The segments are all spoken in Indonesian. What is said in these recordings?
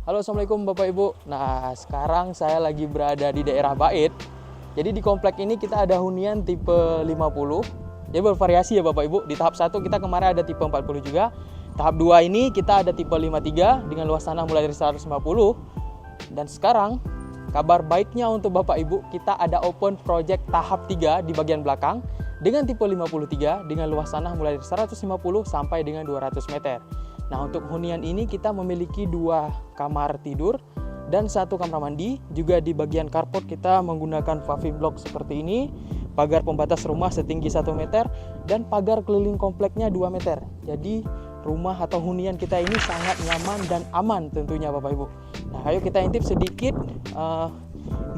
Halo, Assalamualaikum Bapak Ibu. Nah, sekarang saya lagi berada di daerah Bait. Jadi di komplek ini kita ada hunian tipe 50. Jadi bervariasi ya Bapak Ibu. Di tahap 1 kita kemarin ada tipe 40 juga. Tahap 2 ini kita ada tipe 53 dengan luas tanah mulai dari 150. Dan sekarang kabar baiknya untuk Bapak Ibu, kita ada open project tahap 3 di bagian belakang dengan tipe 53 dengan luas tanah mulai dari 150 sampai dengan 200 meter. Nah, untuk hunian ini kita memiliki 2 kamar tidur dan 1 kamar mandi. Juga di bagian carport kita menggunakan paving block seperti ini, pagar pembatas rumah setinggi 1 meter dan pagar keliling kompleknya 2 meter. Jadi rumah atau hunian kita ini sangat nyaman dan aman tentunya Bapak Ibu. Nah, ayo kita intip sedikit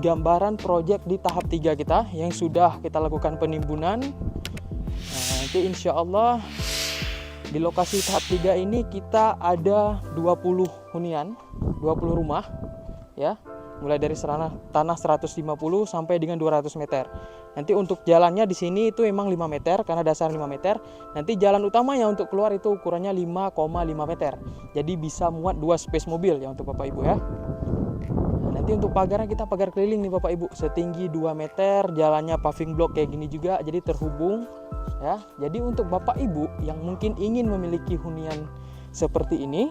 gambaran proyek di tahap 3 kita yang sudah kita lakukan penimbunan. Nah, nanti insya Allah di lokasi tahap 3 ini kita ada 20 hunian, 20 rumah ya. Mulai dari tanah 150 sampai dengan 200 meter. Nanti untuk jalannya di sini itu emang 5 meter karena dasar 5 meter. Nanti jalan utamanya untuk keluar itu ukurannya 5,5 meter. Jadi bisa muat 2 space mobil ya untuk Bapak Ibu ya. Nah, nanti untuk pagarnya kita pagar keliling nih Bapak Ibu, setinggi 2 meter, jalannya paving block kayak gini juga, jadi terhubung ya. Jadi untuk Bapak Ibu yang mungkin ingin memiliki hunian seperti ini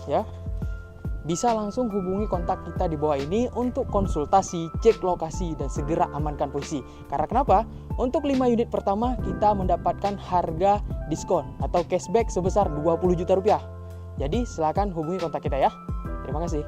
ya, bisa langsung hubungi kontak kita di bawah ini untuk konsultasi, cek lokasi dan segera amankan posisi. Karena kenapa? Untuk 5 unit pertama kita mendapatkan harga diskon atau cashback sebesar 20 juta rupiah. Jadi silakan hubungi kontak kita ya. Terima kasih.